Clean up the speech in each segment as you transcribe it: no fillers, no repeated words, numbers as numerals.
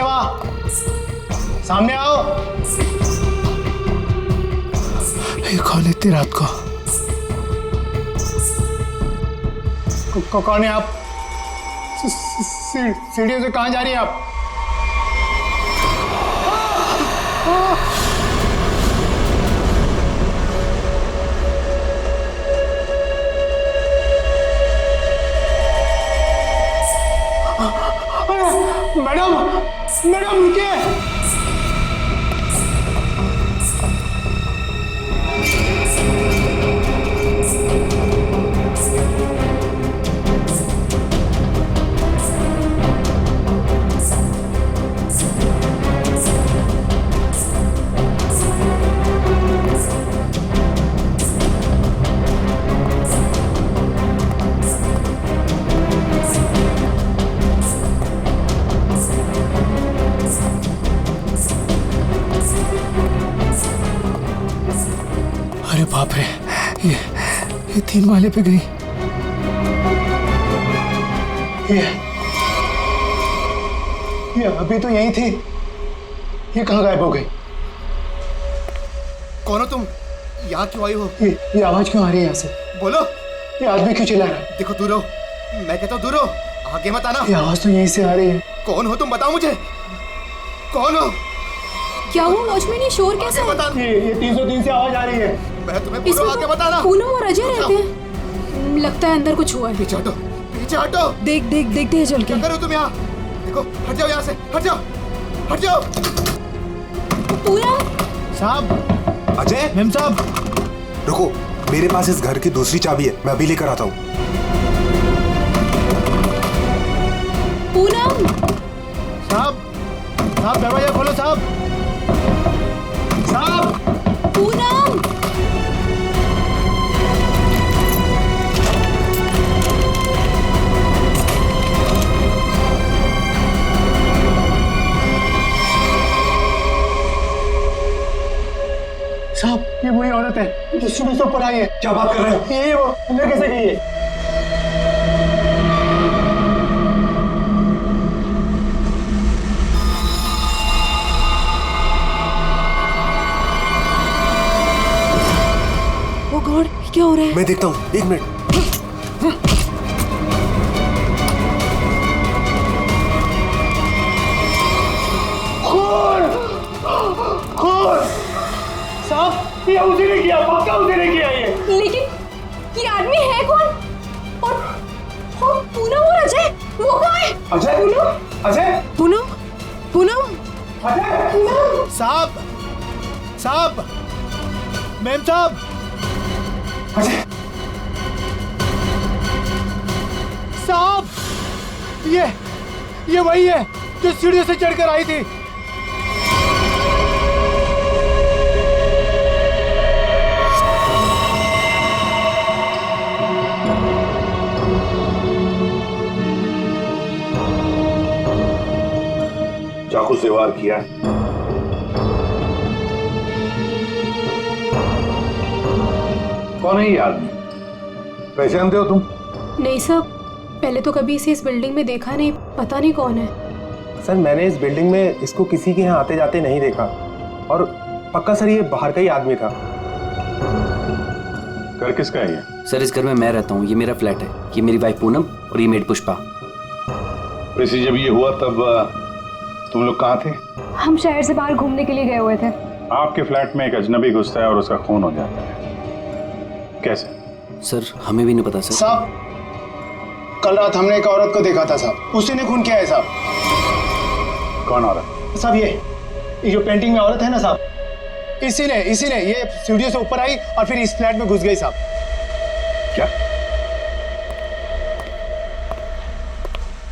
वहां? सामने आओ। ये कौन इतनी रात को? कौन है आप? सीढ़ियों से कहां जा रही है आप? मैडम, मैडम रुकिए। अरे बाप रे, ये 3 माले पे गई। ये अभी तो यही थी, ये कहाँ गायब हो गई? कौन हो तुम? यहाँ क्यों आई हो? ये आवाज क्यों आ रही है यहाँ से? बोलो। ये आदमी क्यों चिल्ला रहा है? देखो दूर रहो, मैं कहता हूँ दूर रहो, आगे मत आना। ये आवाज तो यहीं से आ रही है। कौन हो तुम, बताओ मुझे, कौन हो? क्या हुआ वॉचमैन, ये शोर कैसा है? बता। ये 303 से आवाज आ रही है। मैं तुम्हें बोल रहा हूँ, आगे बताना। पूनम और अजय रहते हैं, लगता है अंदर कुछ हुआ है। पीछे हटो, पीछे हटो। देखते हैं चल के। क्या कर रहे हो तुम यहाँ? देखो, हट जाओ यहाँ से, हट जाओ, हट जाओ। पूनम साहब, अजय, मेम साहब, रुको, मेरे पास इस घर की दूसरी चाबी है, मैं अभी लेकर आता हूँ। पूनम। साहब दरवाजा खोलो साहब। साहब, पूनम। साहब, ये वही औरत है जो सुबह से ऊपर आई है। क्या बात कर रहे हो? यही वो, अंदर कैसे गई है? ओ गॉड, क्या हो रहा है? मैं देखता हूँ, 1 मिनट। साहब, ये उसी ने किया, पक्का उसी ने किया ये। लेकिन ये आदमी है कौन? और पूनम और अजय, वो कहाँ है? अजय, पूनम, अजय, पूनम। अजय। साहब, मेम साहब, अजय, साहब, ये वही है जो सीढ़ियों से चढ़कर आई थी। चाकू से वार किया। कौन है ये आदमी? पहचानते हो तुम? नहीं साहब, पहले तो कभी इसे इस बिल्डिंग में देखा नहीं, पता नहीं कौन है। सर, मैंने इस बिल्डिंग में इसको किसी के यहाँ आते जाते नहीं देखा, और पक्का सर ये बाहर का ही आदमी था। घर किसका है ये? सर, इस घर में मैं रहता हूँ, ये मेरा फ्लैट है, ये मेरी वाइफ पूनम और ये मेड पुष्पा। वैसे जब ये हुआ तब तुम लोग कहाँ थे? हम शहर से बाहर घूमने के लिए गए हुए थे। आपके फ्लैट में एक अजनबी घुसता है और उसका खून हो जाता है, कैसे? सर, हमें भी नहीं पता सर। साहब, कल रात हमने एक औरत को देखा था साहब, उसी ने खून किया है साहब। कौन औरत? साहब, ये जो पेंटिंग में औरत है ना साहब, इसी ने ये सीढ़ियों से ऊपर आई और फिर इस फ्लैट में घुस गई साहब। क्या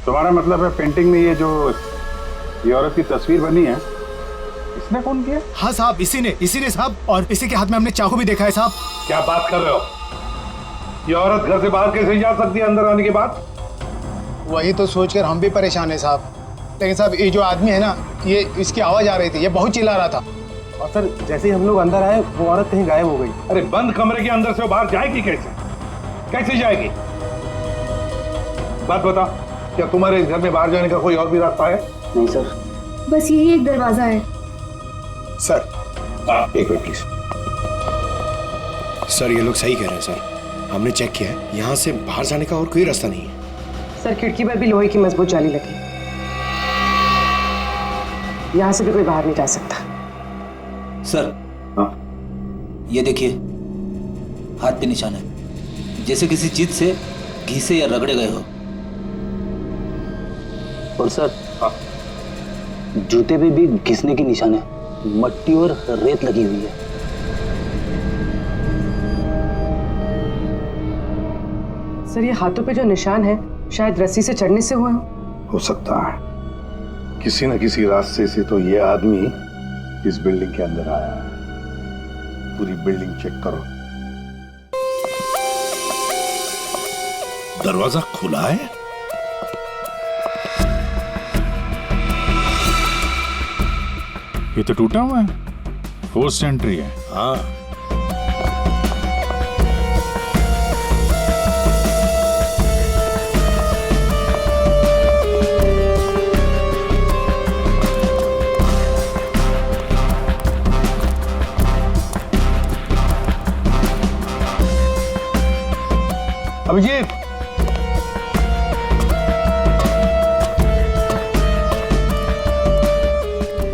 तुम्हारा मतलब है पेंटिंग में ये औरत की तस्वीर बनी है, इसने खून किया? हाँ साहब, इसी ने साहब, और इसी के हाथ में हमने चाकू भी देखा है साहब। क्या बात कर रहे हो? ये औरत घर से बाहर कैसे जा सकती है अंदर आने के बाद? वही तो सोचकर हम भी परेशान है साहब। लेकिन साहब, ये जो आदमी है ना, ये इसकी आवाज आ रही थी, ये बहुत चिल्ला रहा था। और सर, जैसे ही हम लोग अंदर आए वो औरत कहीं गायब हो गई। अरे बंद कमरे के अंदर से वो बाहर जाएगी कैसे जाएगी? बात बता, क्या तुम्हारे इस घर में बाहर जाने का कोई और भी रास्ता है? नहीं सर। बस यही एक दरवाजा है। सर एक मिनट प्लीज। सर ये लोग सही कह रहे हैं सर, हमने चेक किया है, यहाँ से बाहर जाने का और कोई रास्ता नहीं है। सर खिड़की पर भी लोहे की मजबूत जाली लगी, यहाँ से भी कोई बाहर नहीं जा सकता। सर ये देखिए, हाथ पे निशान है, जैसे किसी चीज से घिसे या रगड़े गए हो। और सर जूते पे भी घिसने की निशान है, मट्टी और रेत लगी हुई है। सर ये हाथों पे जो निशान है शायद रस्सी से चढ़ने से हुए हो सकता है, किसी न किसी रास्ते से तो ये आदमी इस बिल्डिंग के अंदर आया है। पूरी बिल्डिंग चेक करो। दरवाजा खुला है। ये तो टूटा हुआ है, फोर्स एंट्री है। हाँ अभिजीत,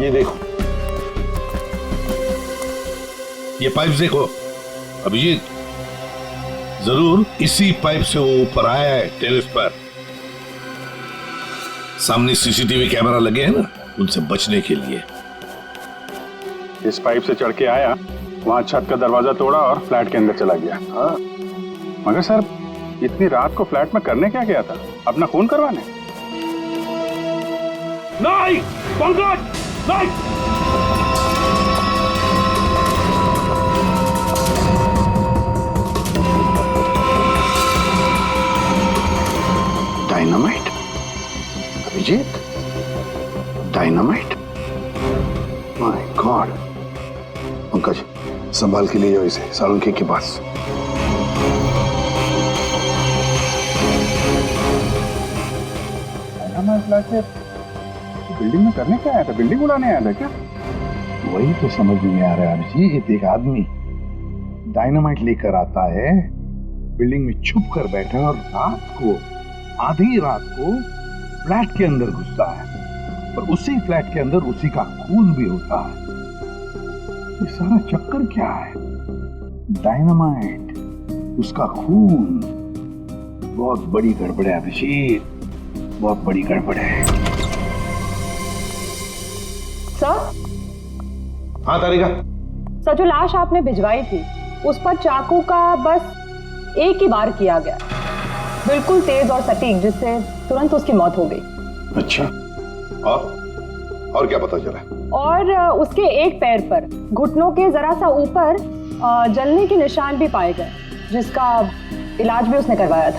ये देखो, ये पाइप देखो अभिजीत, जरूर इसी पाइप से वो ऊपर आया है टेरेस पर। सामने सीसीटीवी कैमरा लगे हैं ना, उनसे बचने के लिए इस पाइप से चढ़ के आया, वहां छत का दरवाजा तोड़ा और फ्लैट के अंदर चला गया। हाँ, मगर सर इतनी रात को फ्लैट में करने क्या गया था? अपना खून करवाने? नहीं पंकज, नहीं। Dynamite? Abhijeet, dynamite? My god. Pankaj संभाल के ले जाओ इसे सालुंखे के पास। बिल्डिंग में करने क्या आया था? बिल्डिंग उड़ाने आया था क्या? वही तो समझ में नहीं आ रहा है अभिजीत। एक आदमी डायनामाइट लेकर आता है, बिल्डिंग में छुप कर बैठा है और रात को, आधी रात को फ्लैट के अंदर घुसता है और उसी फ्लैट के अंदर उसी का खून भी होता है। ये सारा चक्कर क्या है? डायनामाइट, उसका खून। बहुत बड़ी गड़बड़ है अभिजीत, बहुत बड़ी गड़बड़ है। सर? हाँ तारिका। सर जो लाश आपने भिजवाई थी उस पर चाकू का बस एक ही बार किया गया, बिल्कुल तेज और सटीक, जिससे तुरंत उसकी मौत हो गई। अच्छा, और क्या पता चला? और उसके एक पैर पर घुटनों के जरा सा ऊपर जलने के निशान भी पाए गए, जिसका इलाज भी उसने करवाया था।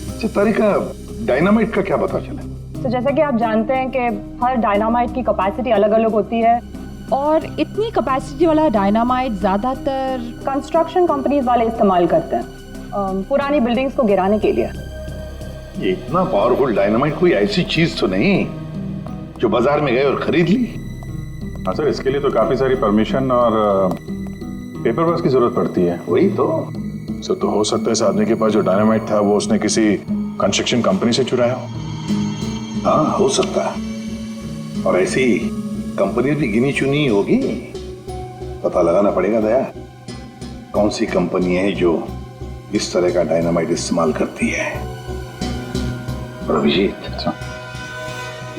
अच्छा तारिका, डायनामाइट का क्या पता चला? तो जैसा कि आप जानते हैं कि हर डायनामाइट की कैपेसिटी अलग अलग होती है, और इतनी कैपेसिटी वाला डायनामाइट ज्यादातर कंस्ट्रक्शन कंपनीज वाले इस्तेमाल करते हैं पुरानी बिल्डिंग्स को गिराने के लिए। ये इतना पावरफुल डायनामाइट कोई ऐसी चीज तो नहीं जो बाजार में गए और खरीद ली? हाँ सर, इसके लिए तो काफी सारी परमिशन और पेपर वर्क की जरूरत पड़ती है। वही तो सर, तो हो सकता है इस आदमी के पास जो डायनामाइट था वो उसने किसी कंस्ट्रक्शन कंपनी से चुराया हो। हाँ, हो सकता है। और ऐसी कंपनी भी गिनी चुनी होगी, पता लगाना पड़ेगा दया, कौन सी कंपनी है जो इस तरह का डायनामाइट इस्तेमाल करती है। और अभिजीत,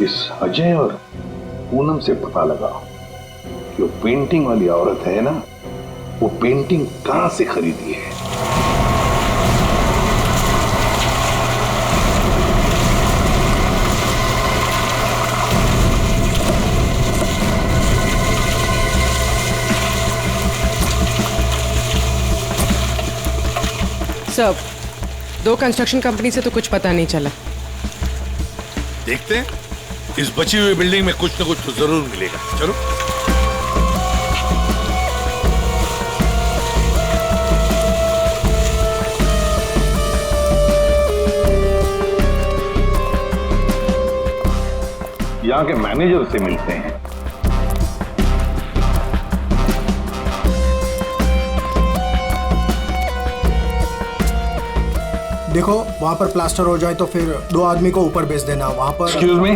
इस अजय और पूनम से पता लगाओ कि वो पेंटिंग वाली औरत है ना, वो पेंटिंग कहां से खरीदी है। सब 2 कंस्ट्रक्शन कंपनी से तो कुछ पता नहीं चला। देखते हैं, इस बची हुई बिल्डिंग में कुछ न कुछ तो जरूर मिलेगा। चलो। यहाँ के मैनेजर से मिलते हैं। देखो वहाँ पर प्लास्टर हो जाए तो फिर 2 आदमी को ऊपर भेज देना वहाँ पर। Excuse me.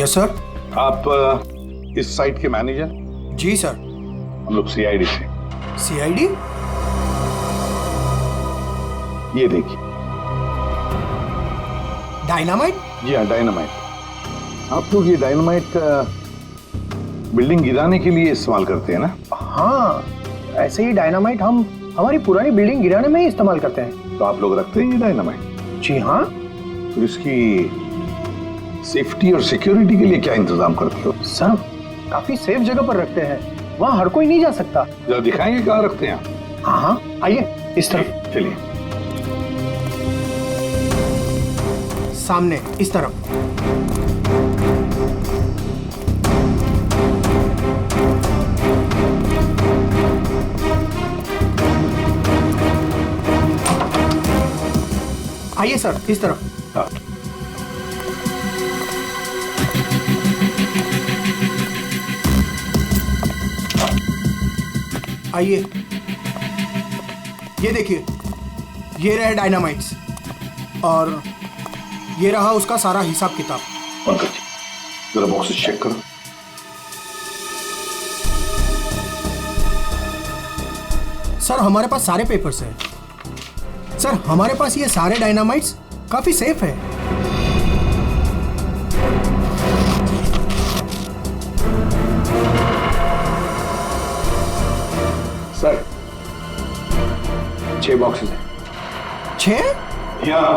Yes sir. आप इस साइट के मैनेजर? जी सर। हम लोग सीआईडी से। सीआईडी? ये देखिए। डायनामाइट? जी हाँ, डायनामाइट। आप लोग ये डायनामाइट बिल्डिंग गिराने के लिए इस्तेमाल करते हैं ना? हाँ, ऐसे ही डायनामाइट हम हमारी पुरानी बिल्डिंग गिराने में ही इस्तेमाल करते हैं। तो आप लोग रखते हैं ये डायनामाइट? जी हाँ। तो इसकी सेफ्टी और सिक्योरिटी के लिए क्या इंतजाम करते हो? सर काफी सेफ जगह पर रखते हैं, वहाँ हर कोई नहीं जा सकता। जरा दिखाएंगे कहाँ रखते हैं? हाँ हाँ, आइए इस तरफ। चलिए। सामने इस तरफ। आइए सर इस तरफ। हाँ। आइए, ये देखिए, ये रहे डायनामाइट्स और ये रहा उसका सारा हिसाब किताब। पंकज, जरा बॉक्सेस चेक करो। सर हमारे पास सारे पेपर्स हैं। सर हमारे पास ये सारे डायनामाइट्स काफी सेफ है। सर 6 बॉक्सेस हैं। 6? यहाँ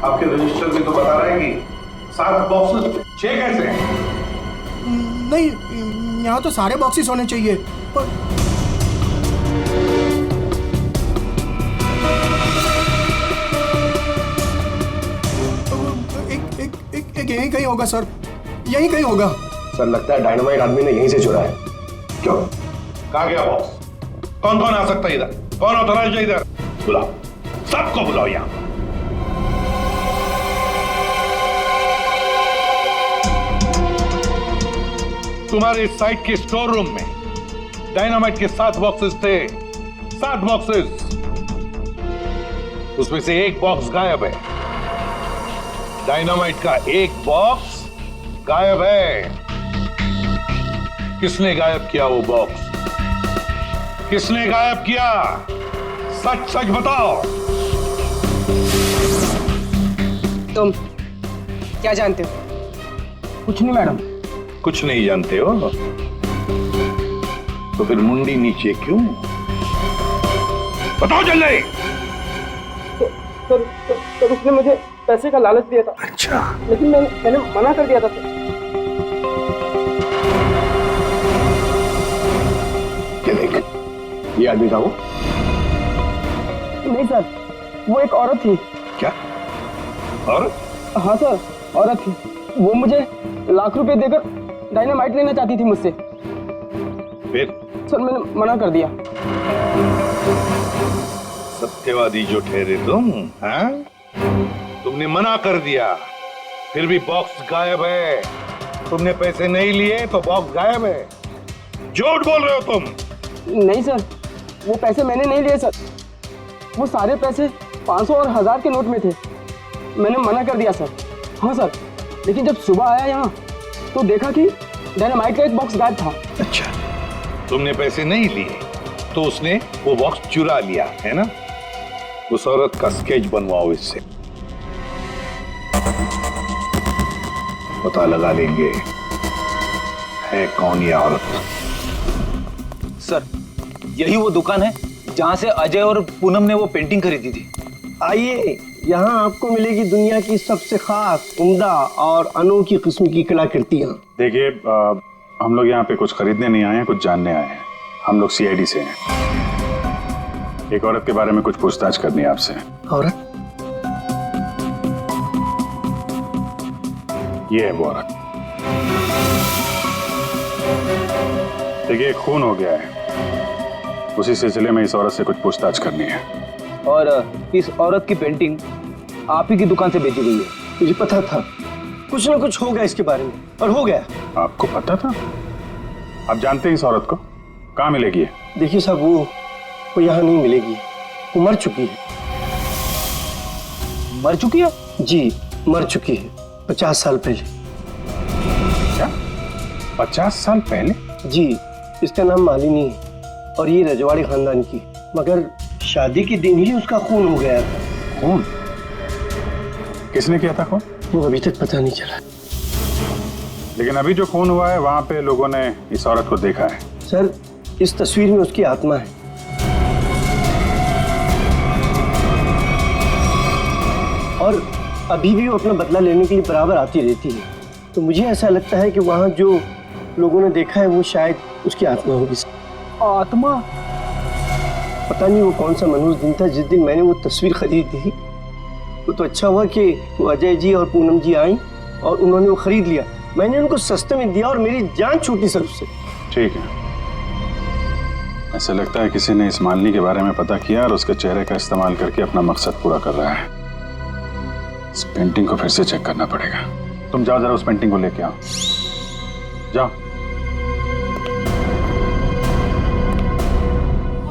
आपके रजिस्टर में तो बता रहा है कि 7 बॉक्सेस। 6 कैसे हैं? नहीं, यहाँ तो सारे बॉक्सेस होने चाहिए पर एक यहीं कहीं होगा सर, यहीं कहीं होगा। सर लगता है डायनामाइट आदमी ने यहीं से चुरा है। क्यों? कहाँ गया बॉक्स? कौन कौन आ सकता है इधर? कौन ऑथराइज है इधर? बुलाओ, सबको बुलाओ यहाँ। तुम्हारे साइट के स्टोर रूम में डायनामाइट के 7 बॉक्सेस थे। 7 बॉक्सेस। उसमें से 1 बॉक्स गायब है। डायनामाइट का 1 बॉक्स गायब है। किसने गायब किया वो बॉक्स? किसने गायब किया? सच सच बताओ। तुम क्या जानते हो? कुछ नहीं मैडम। कुछ नहीं जानते हो तो फिर मुंडी नीचे क्यों? बताओ जल्दी। सर उसने मुझे पैसे का लालच दिया था। अच्छा। लेकिन मैंने मना कर दिया था सर। क्या देख, ये आदमी था वो? नहीं सर, वो एक औरत थी। क्या? और? हाँ सर, औरत थी। वो मुझे लाख रुपए देकर डायनामाइट लेना चाहती थी मुझसे। फिर? सर मैंने मना कर दिया। सत्यवादी जो ठहरे तुम, हाँ? तुमने मना कर दिया, फिर भी बॉक्स गायब है। तुमने पैसे नहीं लिए तो बॉक्स गायब है। झूठ बोल रहे हो तुम। नहीं सर, वो पैसे मैंने नहीं लिए सर। वो सारे पैसे 500 और 1000 के नोट में थे। मैंने मना कर दिया सर। हाँ सर, लेकिन जब सुबह आया यहाँ तो देखा कि डायनामाइट का एक बॉक्स गायब था। अच्छा, तुमने पैसे नहीं लिए तो उसने वो बॉक्स चुरा लिया है ना? उस औरत का स्केच बनवाओ इससे, पता लगा लेंगे है कौन ये औरत। सर यही वो दुकान है जहां से अजय और पूनम ने वो पेंटिंग खरीदी थी। आइए, यहाँ आपको मिलेगी दुनिया की सबसे खास, उम्दा और अनोखी किस्म की कलाकृतियाँ। देखिए, हम लोग यहाँ पे कुछ खरीदने नहीं आए हैं, कुछ जानने आए हैं। हम लोग सीआईडी से हैं। एक औरत के बारे में कुछ पूछताछ करनी है आपसे। औरत? ये है वो औरत। देखिए, खून हो गया है, उसी सिलसिले में इस औरत से कुछ पूछताछ करनी है। और इस औरत की पेंटिंग आप ही की दुकान से बेची गई है। मुझे पता था, कुछ ना कुछ होगा इसके बारे में, और हो गया। आपको पता था? आप जानते हैं इस औरत को? कहाँ मिलेगी? देखिए साहब, वो यहाँ नहीं मिलेगी, वो मर चुकी है। मर चुकी है? जी, मर चुकी है 50 साल पहले। क्या 50 साल पहले? जी, इसका नाम मालिनी है और ये रजवाड़ी खानदान की, मगर शादी के दिन ही उसका खून हो गया था। खून? किसने किया था खून? वो अभी तक पता नहीं चला। लेकिन अभी जो खून हुआ है वहां पे लोगों ने इस औरत को देखा है। सर, इस तस्वीर में उसकी आत्मा है। और अभी भी वो अपना बदला लेने के लिए बराबर आती रहती है। तो मुझे ऐसा लगता है कि वहाँ जो लोगों ने देखा है वो शायद उसकी आत्मा होगी। आत्मा? पता नहीं वो कौन सा मनहूस दिन था जिस दिन मैंने वो तस्वीर खरीदी थी। वो तो अच्छा हुआ कि वो अजय जी और पूनम जी आई और उन्होंने वो खरीद लिया। मैंने उनको सस्ते में दिया और मेरी जान छूटी सर उससे। ठीक है, ऐसा लगता है किसी ने इस मालिनी के बारे में पता किया और उसके चेहरे का इस्तेमाल करके अपना मकसद पूरा कर रहा है। इस पेंटिंग को फिर से चेक करना पड़ेगा। तुम जाओ जरा उस पेंटिंग को लेके आओ, जाओ।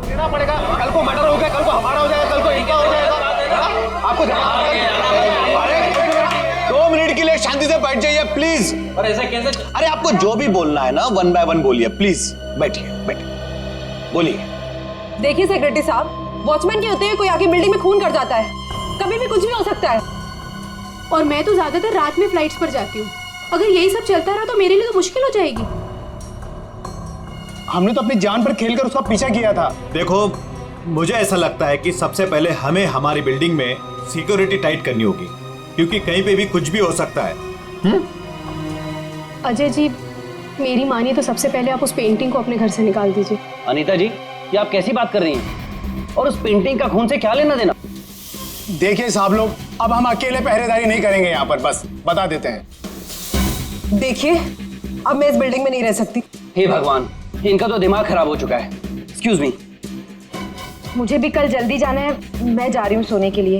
देना पड़ेगा, कल को मर्डर हो गया, कल को हमारा हो जाएगा, कल को इनका हो जाएगा। आपको 2 मिनट के लिए शांति से बैठ जाइए प्लीज। और ऐसा कैसे? अरे आपको जो भी बोलना है ना 1 बाय 1 बोलिए प्लीज। बैठिए बैठिए, बोलिए। देखिए सेक्रेटरी साहब, वॉचमैन के होते हुए कोई आके बिल्डिंग में खून कर जाता है, कभी भी कुछ भी हो सकता है। और मैं तो ज्यादातर रात में फ्लाइट्स पर जाती हूँ। अगर यही सब चलता रहा तो मेरे लिए तो मुश्किल हो जाएगी। हमने तो अपनी जान पर खेलकर उसका पीछा किया था। देखो, मुझे ऐसा लगता है कि सबसे पहले हमें हमारी बिल्डिंग में सिक्योरिटी टाइट करनी होगी, क्योंकि कहीं पे भी कुछ भी हो सकता है। अजय जी, मेरी मानिए तो सबसे पहले आप उस पेंटिंग को अपने घर से निकाल दीजिए। अनीता जी, ये आप कैसी बात कर रही हैं? और उस पेंटिंग का खून से क्या लेना देना? देखिए साहब लोग, अब हम अकेले पहरेदारी नहीं करेंगे यहाँ पर, बस बता देते हैं। देखिए, अब मैं इस बिल्डिंग में नहीं रह सकती। हे भगवान, इनका तो दिमाग खराब हो चुका है। Excuse me. मुझे भी कल जल्दी जाना है, मैं जा रही हूँ सोने के लिए।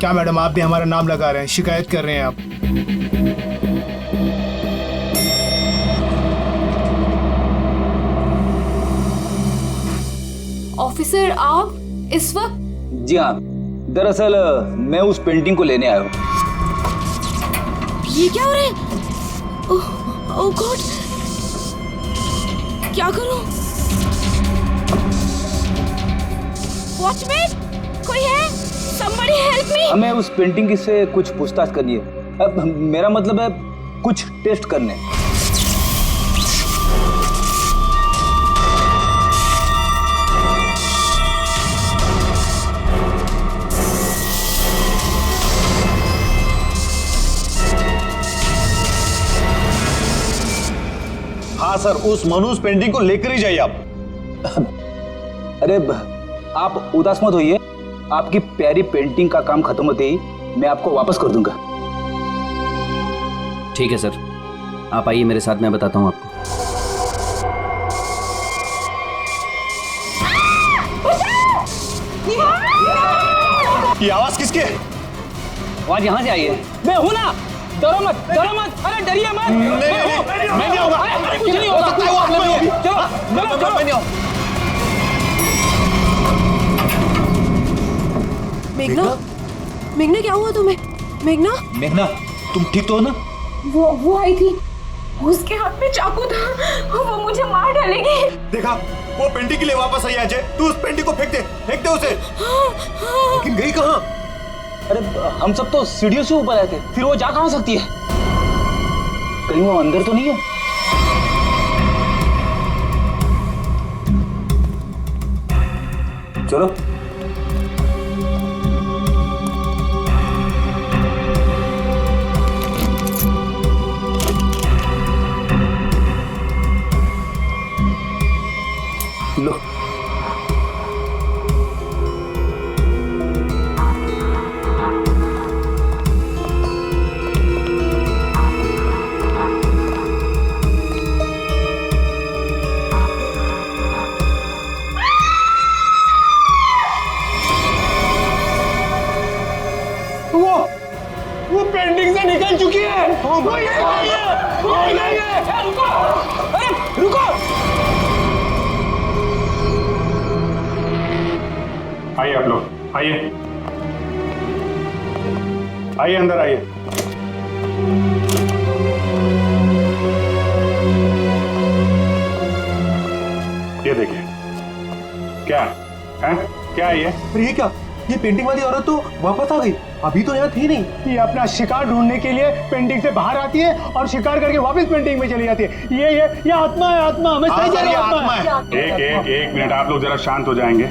क्या मैडम, आप भी हमारा नाम लगा रहे हैं, शिकायत कर रहे हैं आप? ऑफिसर, आप इस वक्त? जी हाँ, दरअसल मैं उस पेंटिंग को लेने आया हूँ। ये क्या हो रहा है? ओह गॉड, क्या करूं? वॉचमैन, कोई है? Somebody help me! हमें उस पेंटिंग से कुछ पूछताछ करनी है। अब मेरा मतलब है कुछ टेस्ट करने। हाँ सर, उस मनूस पेंटिंग को लेकर ही जाइए आप। अरे आप उदास मत होइए, आपकी प्यारी पेंटिंग का काम खत्म होते ही मैं आपको वापस कर दूंगा। ठीक है सर, आप आइए मेरे साथ, मैं बताता हूँ आपको। ये आवाज किसकी है? आवाज यहाँ से आई है। मैं हूँ ना, डरो मत, डरो मत, अरे डरिए मत। मैं नहीं होगा, कुछ नहीं हो सकता है, वो आप लोग चलो मैं नहीं हूँ। मेघना, मेघना क्या हुआ तुम्हें? मेघना, मेघना, तुम ठीक तो हो ना? वो आई थी, उसके हाथ में चाकू था, वो मुझे मार डालेगी। देखा, वो पेंटिंग के लिए वापस आई अजय। तू उस पेंटिंग को फेंक दे उसे। लेकिन गई कहाँ? अरे हम सब तो सीढ़ियों से ऊपर आए थे, फिर वो जा कहाँ सकती है? कहीं वो अंदर तो नहीं है? चलो। लो। निकल चुकी है। वो ये गई है, वो ये गई है। रुको, अरे रुको। आइए आप लोग, आइए आइए अंदर आइए। ये देखिए, क्या है? क्या है ये? अरे ये क्या? ये पेंटिंग वाली औरत तो वापस आ गई, अभी तो यहाँ थी नहीं। ये अपना शिकार ढूंढने के लिए पेंटिंग से बाहर आती है और शिकार करके वापस पेंटिंग में चली जाती है। ये आत्मा है, आत्मा। हमें सही सर, ये आत्मा है। एक मिनट, आप लोग जरा शांत हो जाएंगे।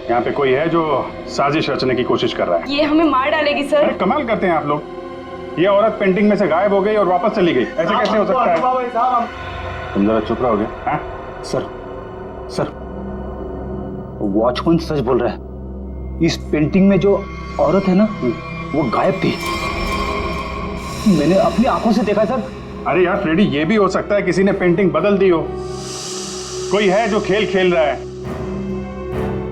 यहाँ पे कोई है जो साजिश रचने की कोशिश कर रहा है। ये हमें मार डालेगी सर। अरे कमाल करते हैं आप लोग। ये औरत पेंटिंग में से गायब हो गई और वापस चली गई, ऐसे कैसे हो सकता है? तुम जरा चुप रहोगे? हाँ? सर वॉचमैन सच बोल रहा है। इस पेंटिंग में जो औरत है ना, वो गायब थी। मैंने अपनी आंखों से देखा सर। अरे यार फ्रेडी, ये भी हो सकता है किसी ने पेंटिंग बदल दी हो। कोई है जो खेल खेल रहा है,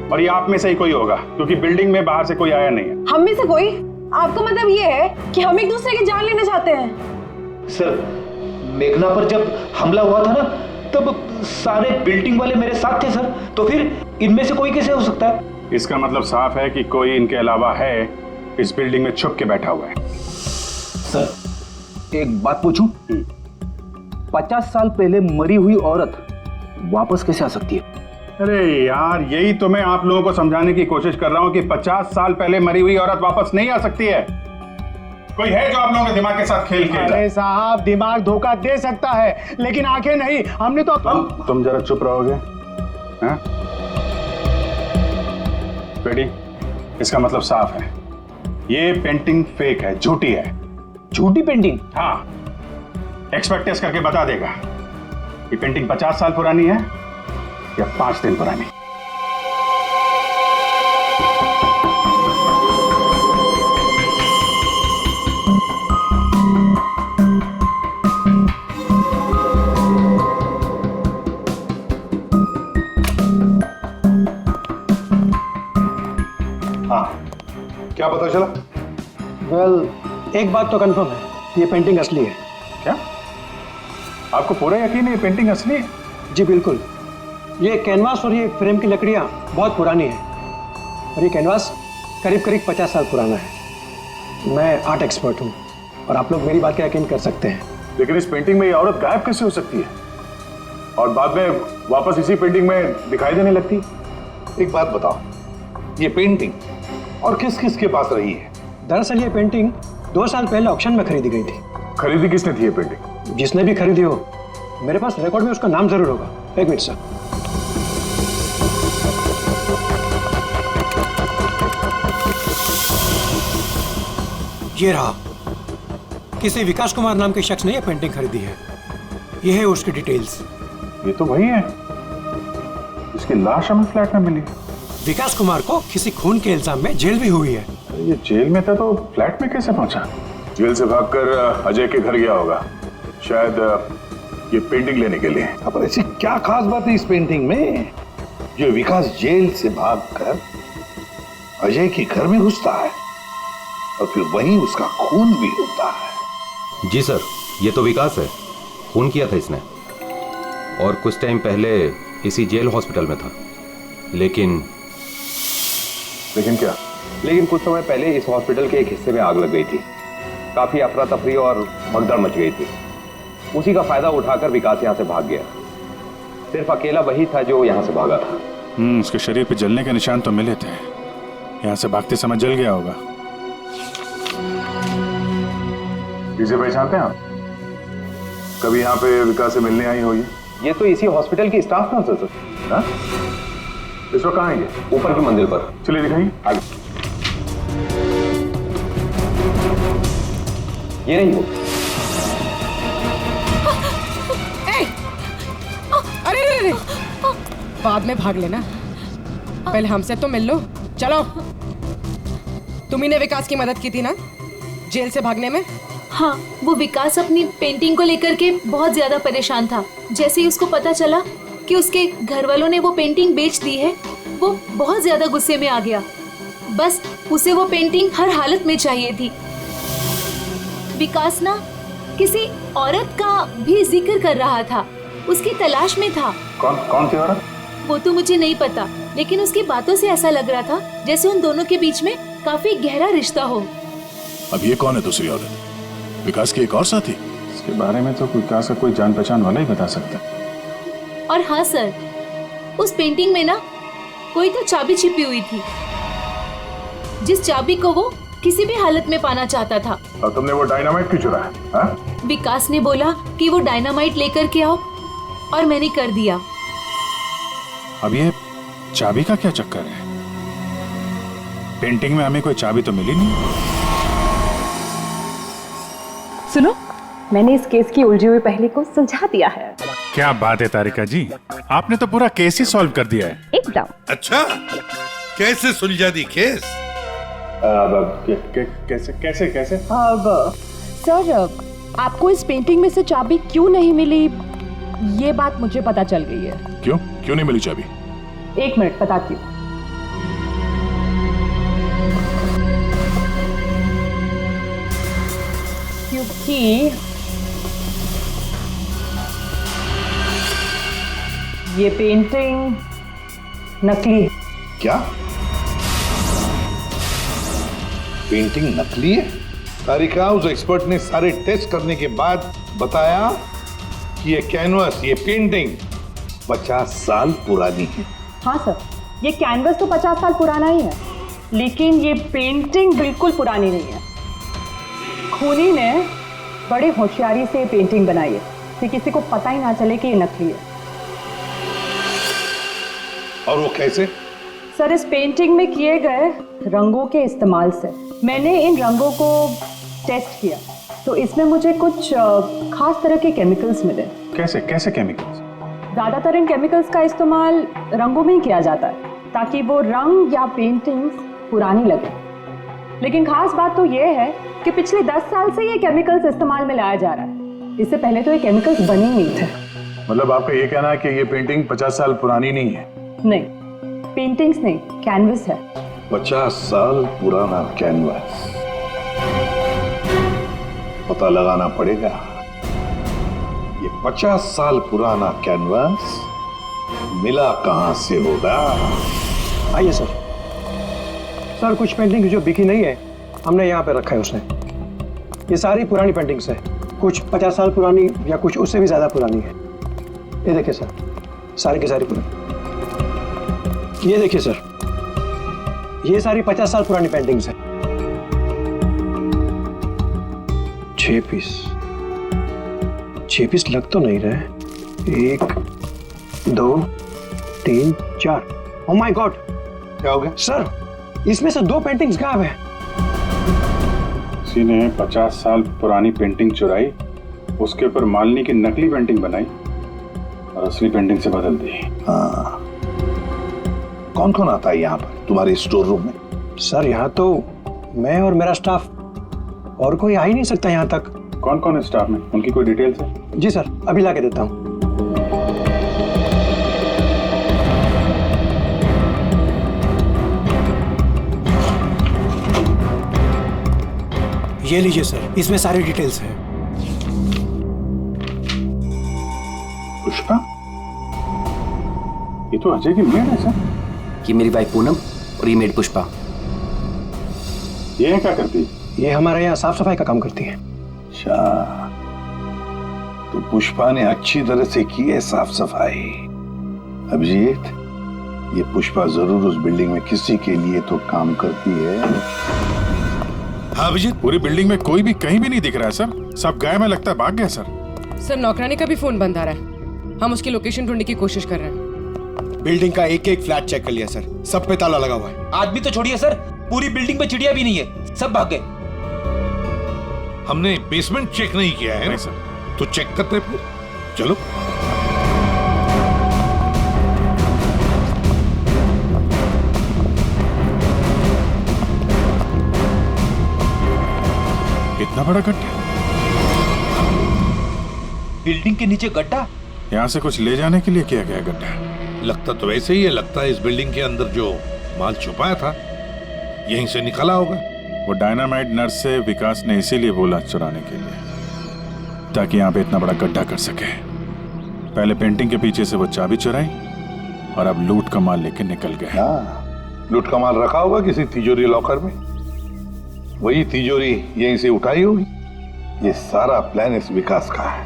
और ये आप में से ही कोई होगा, क्योंकि बिल्डिंग में बाहर से कोई आया नहीं है। हम में से कोई? आपका मतलब ये है कि हम एक दूसरे की जान लेना चाहते हैं? सर, मेघना पर जब हमला हुआ था ना, तब सारे बिल्डिंग वाले मेरे साथ थे सर। तो फिर इनमें से कोई कैसे हो सकता है? इसका मतलब साफ है कि कोई इनके अलावा है, इस बिल्डिंग में छुप के बैठा हुआ है। सर, एक बात पूछूं? 50 साल पहले मरी हुई औरत वापस कैसे आ सकती है? अरे यार, यही तो मैं आप लोगों को समझाने की कोशिश कर रहा हूं कि 50 साल पहले मरी हुई औरत वापस नहीं आ सकती है। कोई है जो आप लोगों के दिमाग के साथ खेल खेल रहा है? अरे साहब, दिमाग धोखा दे सकता है, लेकिन आंखें नहीं। हमने तो तुम जरा चुप रहोगे? हाँ? फ्रेडी, इसका मतलब साफ है, ये पेंटिंग फेक है, झूठी है। झूठी पेंटिंग? हाँ, एक्सपर्ट टेस्ट करके बता देगा कि पेंटिंग 50 साल पुरानी है या 5 दिन पुरानी। हाँ, क्या पता चला? वेल, एक बात तो कंफर्म है, ये पेंटिंग असली है। क्या? आपको पूरा यकीन है ये पेंटिंग असली है? जी बिल्कुल। ये कैनवास और ये फ्रेम की लकड़ियाँ बहुत पुरानी है, और ये कैनवास करीब करीब 50 साल पुराना है। मैं आर्ट एक्सपर्ट हूँ, और आप लोग मेरी बात का यकीन कर सकते हैं। लेकिन इस पेंटिंग में ये औरत गायब कैसे हो सकती है, और बाद में वापस इसी पेंटिंग में दिखाई देने लगती? एक बात बताओ, ये पेंटिंग और किस किस के पास रही है? दरअसल ये पेंटिंग 2 साल पहले ऑक्शन में खरीदी गई थी। खरीदी किसने थी ये पेंटिंग? जिसने भी खरीदी हो, मेरे पास रिकॉर्ड में उसका नाम जरूर होगा। एक मिनट सर। ये रहा, किसी विकास कुमार नाम के शख्स ने यह पेंटिंग खरीदी है। यह है उसकी डिटेल्स। ये तो वही है, इसकी लाश हमें फ्लैट में मिली। विकास कुमार को किसी खून के इल्जाम में जेल भी हुई है। ये जेल में था तो फ्लैट में कैसे पहुंचा? जेल से भागकर अजय के घर गया होगा, शायद ये पेंटिंग लेने के लिए। अब ऐसी क्या खास बात है इस पेंटिंग में जो विकास जेल से भागकर अजय के घर में घुसता है और फिर वहीं उसका खून भी होता है? जी सर, ये तो विकास है, खून किया था इसने, और कुछ टाइम पहले इसी जेल हॉस्पिटल में था। लेकिन क्या? लेकिन कुछ समय पहले इस हॉस्पिटल के एक हिस्से में आग लग गई थी। काफी अफरा तफरी और भगदड़ मच गई थी। उसी का फायदा उठाकर विकास यहाँ से भाग गया। सिर्फ अकेला वही था जो यहाँ से भागा था। उसके शरीर पे जलने के निशान तो मिले थे, यहाँ से भागते समय जल गया होगा। इसे पहचानते हैं आप? कभी यहाँ पे विकास से मिलने आई होगी? ये तो इसी हॉस्पिटल की स्टाफ नर्स है सर। हाँ? इस वक्त कहाँ है ये? ऊपर की मंजिल पर। चलिए दिखाइए। आगे। ये नहीं वो। अरे बाद में भाग लेना, पहले हमसे तो मिल लो। चलो। तुम्ही ने विकास की मदद की थी ना जेल से भागने में? हाँ, वो विकास अपनी पेंटिंग को लेकर के बहुत ज्यादा परेशान था। जैसे ही उसको पता चला कि उसके घर वालों ने वो पेंटिंग बेच दी है, वो बहुत ज्यादा गुस्से में आ गया। बस उसे वो पेंटिंग हर हालत में चाहिए थी। विकास ना किसी औरत का भी जिक्र कर रहा था, उसकी तलाश में था। कौन थी औरत? वो तो मुझे नहीं पता, लेकिन उसकी बातों से ऐसा लग रहा था जैसे उन दोनों के बीच में काफी गहरा रिश्ता हो। अब ये कौन है दूसरी औरत? विकास की एक और साथी? इसके बारे में तो विकास का कोई जान पहचान वाला ही बता सकता है। और हाँ सर, उस पेंटिंग में ना कोई तो चाबी छिपी हुई थी, जिस चाबी को वो किसी भी हालत में पाना चाहता था। और तुमने वो डायनामाइट क्यों चुराया? हाँ? विकास ने बोला कि वो डायनामाइट लेकर के आओ, और मैंने कर दिया। अब ये चाबी का क्या चक्कर है? पेंटिंग में हमें कोई चाबी तो मिली नहीं। सुनो, मैंने इस केस की उलझी हुई पहेली को सुलझा दिया है। क्या बात है तारिका जी, आपने तो पूरा केस ही सॉल्व कर दिया है। एकदम। अच्छा, कैसे सुलझा दी केस? कैसे कैसे कैसे? अब सर, आपको इस पेंटिंग में से चाबी क्यों नहीं मिली, ये बात मुझे पता चल गई है। क्यों नहीं मिली चाबी? एक मिनट बताती हूँ। क्योंकि ये पेंटिंग नकली है। क्या? पेंटिंग नकली है? तारिका, उस एक्सपर्ट ने सारे टेस्ट करने के बाद बताया कि ये कैनवास, ये पेंटिंग 50 साल पुरानी है। हाँ सर, ये कैनवस तो 50 साल पुराना ही है, लेकिन ये पेंटिंग बिल्कुल पुरानी नहीं है। खूनी ने बड़े होशियारी से ये पेंटिंग बनाई है कि किसी को पता ही ना चले कि ये नकली है। और वो कैसे? सर, इस पेंटिंग में किए गए रंगों के इस्तेमाल से मैंने इन रंगों को टेस्ट किया, तो इसमें मुझे कुछ खास तरह के केमिकल्स मिले। कैसे कैसे केमिकल्स? ज्यादातर इन केमिकल्स का इस्तेमाल रंगों में ही किया जाता है ताकि वो रंग या पेंटिंग्स पुरानी लगे। लेकिन खास बात तो ये है कि पिछले 10 साल से ये केमिकल्स इस्तेमाल में लाया जा रहा है। इससे पहले तो ये केमिकल्स बने ही नहीं थे। मतलब आपका ये कहना है कि ये पेंटिंग 50 साल पुरानी नहीं है? नहीं, पेंटिंग्स नहीं, कैनवस है। 50 साल पुराना कैनवास। पता लगाना पड़ेगा ये 50 साल पुराना कैनवास मिला कहां से होगा। आइए सर। सर, कुछ पेंटिंग जो बिकी नहीं है हमने यहाँ पे रखा है उसने। ये सारी पुरानी पेंटिंग्स है, कुछ 50 साल पुरानी या कुछ उससे भी ज्यादा पुरानी है। ये देखिए सर, सारी की सारी पुरानी। ये देखिए सर, ये सारी 50 साल पुरानी पेंटिंग्स हैं। 6 पीस लग तो नहीं रहे। 1 2 3 4। ओह माय गॉड, क्या हो गया सर? इसमें से 2 पेंटिंग्स गायब है। किसी ने 50 साल पुरानी पेंटिंग चुराई, उसके ऊपर मालिनी की नकली पेंटिंग बनाई और असली पेंटिंग से बदल दी। हाँ, कौन कौन आता है यहाँ पर तुम्हारे स्टोर रूम में? सर, यहाँ तो मैं और मेरा स्टाफ, और कोई आ ही नहीं सकता यहाँ तक। कौन कौन है स्टाफ में? उनकी कोई डिटेल्स है? जी सर, अभी ला के देता हूँ। ये लीजिए सर, इसमें सारी डिटेल्स हैं। पुष्पा, ये तो अजय की मेड है सर। ये मेरी वाइफ पूनम और ये मेड पुष्पा। ये क्या करती है? ये हमारे यहाँ साफ सफाई का काम करती है। अच्छा, तो पुष्पा ने अच्छी तरह से की है साफ सफाई। अभिजीत, ये पुष्पा जरूर उस बिल्डिंग में किसी के लिए तो काम करती है। हाँ अभिजीत, पूरी बिल्डिंग में कोई भी कहीं भी नहीं दिख रहा है सर। सब गायब है, लगता है भाग गया सर। सर, नौकरानी का भी फोन बंद आ रहा है। हम उसकी लोकेशन ढूंढने की कोशिश कर रहे हैं। बिल्डिंग का एक एक फ्लैट चेक कर लिया सर, सब पे ताला लगा हुआ है। आदमी तो छोड़िए सर, पूरी बिल्डिंग में चिड़िया भी नहीं है, सब भाग गए। हमने बेसमेंट चेक नहीं किया है ना सर, तो चेक करते फिर। चलो। इतना बड़ा गड्ढा? बिल्डिंग के नीचे गड्ढा? यहाँ से कुछ ले जाने के लिए किया गया गड्ढा? लगता तो वैसे ही है। लगता है इस बिल्डिंग के अंदर जो माल छुपाया था यहीं से निकला होगा। वो डायनामाइट नर्स से विकास ने इसीलिए बोला चुराने के लिए, ताकि यहाँ पे इतना बड़ा गड्ढा कर सके। पहले पेंटिंग के पीछे से वो चाबी चुराई और अब लूट का माल लेके निकल गए। लूट का माल रखा होगा किसी तिजोरी लॉकर में, वही तिजोरी यहीं से उठाई होगी। ये सारा प्लान इस विकास का है,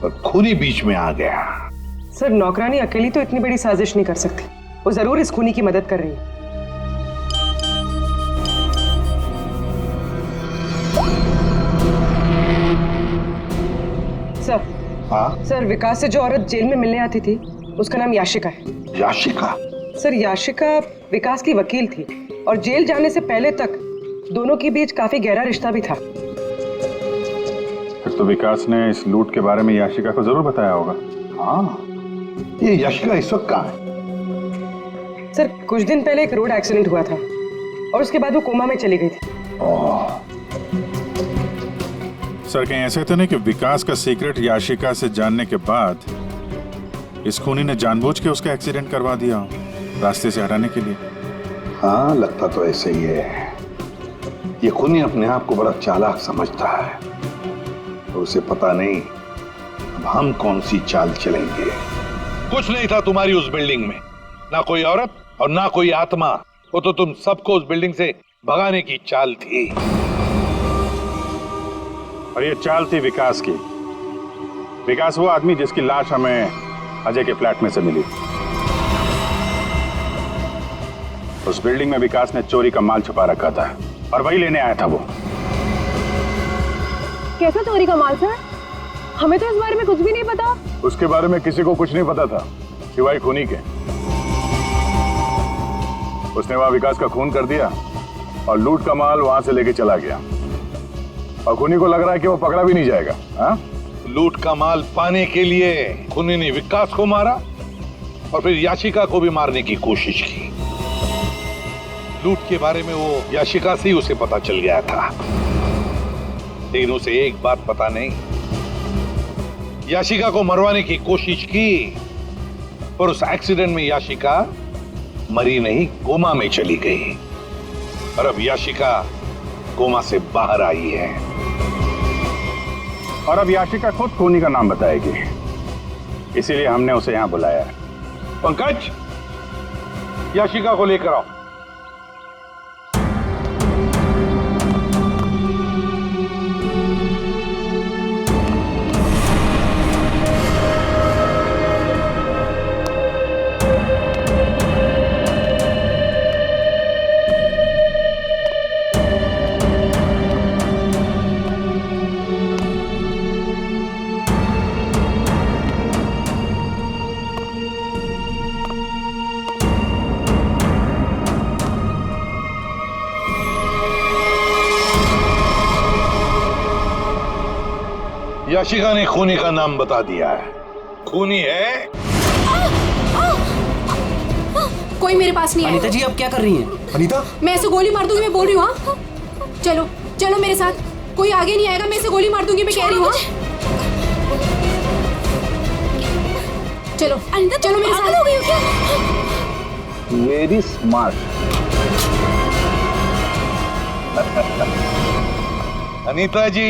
पर खूनी बीच में आ गया। सर, नौकरानी अकेली तो इतनी बड़ी साजिश नहीं कर सकती। वो जरूर इस खूनी की मदद कर रही है। सर, हाँ सर, विकास से जो औरत जेल में मिलने आती थी उसका नाम याशिका है। याशिका? सर, याशिका विकास की वकील थी और जेल जाने से पहले तक दोनों के बीच काफी गहरा रिश्ता भी था। फिर तो विकास ने इस लूट के बारे में याशिका को जरूर बताया होगा। हाँ, ये याशिका इस वक्त कहाँ है? सर, कुछ दिन पहले एक रोड एक्सीडेंट हुआ था और उसके बाद वो कोमा में चली गई थी। सर, कहीं ऐसे तो नहीं कि विकास का सीक्रेट याशिका से जानने के बाद इस खूनी ने जानबूझ के उसका एक्सीडेंट करवा दिया हो, रास्ते से हटाने के लिए? हाँ, लगता तो ऐसे ही है। ये खूनी अपने आप को बड़ा चालाक समझता है, तो उसे पता नहीं अब हम कौन सी चाल चलेंगे। कुछ नहीं था तुम्हारी उस बिल्डिंग में, ना कोई औरत और ना कोई आत्मा। वो तो तुम सबको उस बिल्डिंग से भगाने की चाल थी। और ये चाल थी विकास की। विकास वो आदमी जिसकी लाश हमें अजय के फ्लैट में से मिली। उस बिल्डिंग में विकास ने चोरी का माल छुपा रखा था और वही लेने आया था वो। कैसा चोरी का माल सर? हमें तो इस बारे में कुछ भी नहीं पता। उसके बारे में किसी को कुछ नहीं पता था सिवाय खूनी के। उसने वहां विकास का खून कर दिया और लूट का माल वहां से लेके चला गया। और खूनी को लग रहा है कि वो पकड़ा भी नहीं जाएगा। हाँ? लूट का माल पाने के लिए खूनी ने विकास को मारा और फिर याशिका को भी मारने की कोशिश की। लूट के बारे में वो याशिका से ही उसे पता चल गया था, लेकिन उसे एक बात पता नहीं। याशिका को मरवाने की कोशिश की, पर उस एक्सीडेंट में याशिका मरी नहीं, कोमा में चली गई। और अब याशिका कोमा से बाहर आई है। और अब याशिका खुद खूनी का नाम बताएगी, इसीलिए हमने उसे यहां बुलाया है। पंकज, याशिका को लेकर आओ। याशिका ने खूनी का नाम बता दिया है। खूनी है। कोई मेरे पास नहीं है। अनीता जी, आप क्या कर रही हैं? अनीता, मैं ऐसे गोली मार दूंगी, मैं बोल रही हूँ। हाँ, चलो चलो मेरे साथ, कोई आगे नहीं आएगा, मैं ऐसे गोली मार दूंगी, मैं कह रही हूँ। चलो अनीता, चलो मेरे साथ। हो गई हो क्या? Very smart. अनीता जी,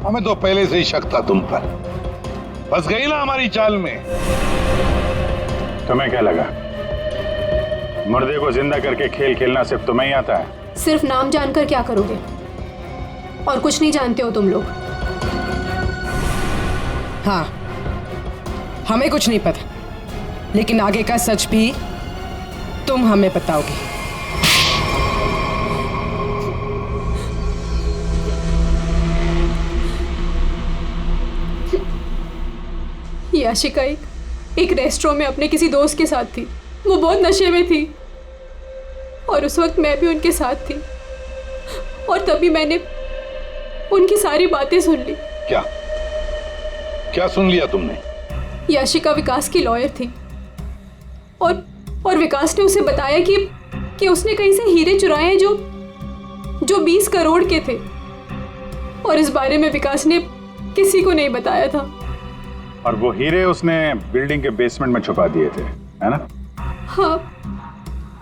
हमें तो पहले से ही शक था तुम पर। फंस गई ना हमारी चाल में। तुम्हें क्या लगा मुर्दे को जिंदा करके खेल खेलना सिर्फ तुम्हें ही आता है? सिर्फ नाम जानकर क्या करोगे? और कुछ नहीं जानते हो तुम लोग। हाँ, हमें कुछ नहीं पता, लेकिन आगे का सच भी तुम हमें बताओगे। याशिका एक रेस्टोरेंट में अपने किसी दोस्त के साथ थी। वो बहुत नशे में थी और उस वक्त मैं भी उनके साथ थी, और तभी मैंने उनकी सारी बातें सुन ली। क्या क्या सुन लिया तुमने? याशिका विकास की लॉयर थी और विकास ने उसे बताया कि उसने कहीं से हीरे चुराए हैं जो 20 करोड़ के थे, और इस बारे में विकास ने किसी को नहीं बताया था। और वो हीरे उसने बिल्डिंग के बेसमेंट में छुपा दिए थे, है ना? हाँ,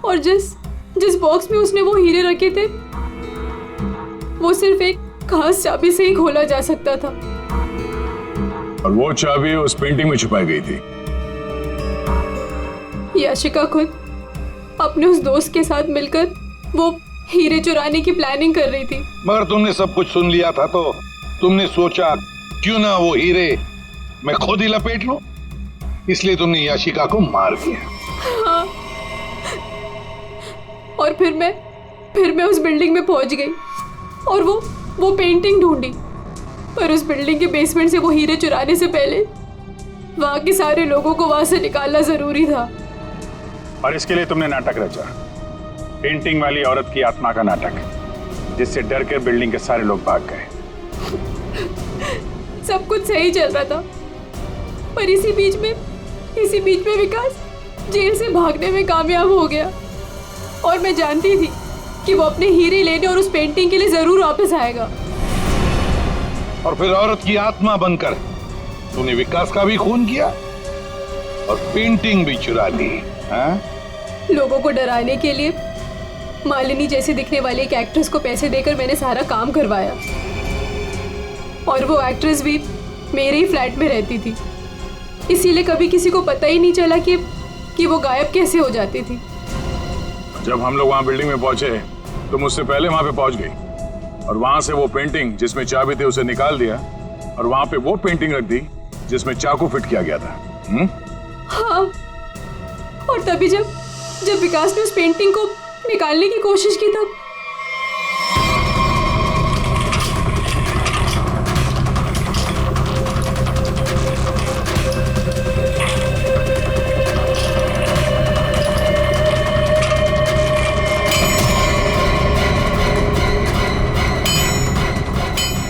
और जिस बॉक्स में उसने वो हीरे रखे थे वो सिर्फ एक खास चाबी से ही खोला जा सकता था। और वो चाबी उस पेंटिंग में छुपाई गई थी। याशिका खुद अपने उस दोस्त के साथ मिलकर वो हीरे चुराने की प्लानिंग कर रही थी। मगर तुमने सब कुछ सुन लिया था तो तुमने सोचा क्यों ना वो हीरे मैं खुद ही लपेट लूं, इसलिए तुमने याशिका को मार दिया। हाँ। और फिर मैं उस बिल्डिंग में पहुंच गई और वो पेंटिंग ढूंढी, पर उस बिल्डिंग के बेसमेंट से वो हीरे चुराने से पहले वहां के सारे लोगों को वहां से निकालना जरूरी था। और इसके लिए तुमने नाटक रचा, पेंटिंग वाली औरत की आत्मा का नाटक, जिससे डर कर बिल्डिंग के सारे लोग भाग गए। सब कुछ सही चल रहा था, पर इसी बीच में विकास जेल से भागने में कामयाब हो गया और मैं जानती थी कि वो अपने हीरे लेने और उस पेंटिंग के लिए जरूर वापस आएगा। और फिर औरत की आत्मा बनकर तूने विकास का भी खून किया और पेंटिंग भी चुरा ली। हाँ? लोगों को डराने के लिए मालिनी जैसे दिखने वाली एक एक्ट्रेस को पैसे देकर मैंने सारा काम करवाया, और वो एक्ट्रेस भी मेरे ही फ्लैट में रहती थी, इसीलिए कभी किसी को पता ही नहीं चला कि वो गायब कैसे हो जाती थी। जब हम लोग वहां बिल्डिंग में पहुंचे तो मुझसे पहले वहां पे पहुंच गई और वहां से वो पेंटिंग जिसमें चाबी थी उसे निकाल दिया और वहां पे वो पेंटिंग रख दी जिसमें चाकू फिट किया गया था। हाँ, और तभी जब विकास ने उस पेंटिंग को निकालने की कोशिश की तब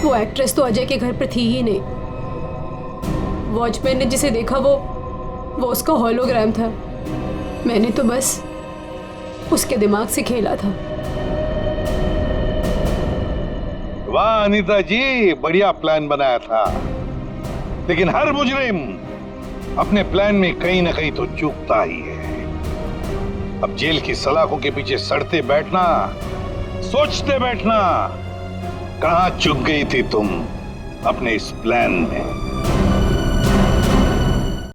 वो एक्ट्रेस तो अजय के घर पर थी ही नहीं। वॉचमैन ने जिसे देखा वो उसका होलोग्राम था। मैंने तो बस उसके दिमाग से खेला था। वाह अनीता जी, बढ़िया प्लान बनाया था, लेकिन हर मुजरिम अपने प्लान में कहीं ना कहीं तो चूकता ही है। अब जेल की सलाखों के पीछे सड़ते बैठना, सोचते बैठना, कहां चूक गई थी तुम अपने इस प्लान में?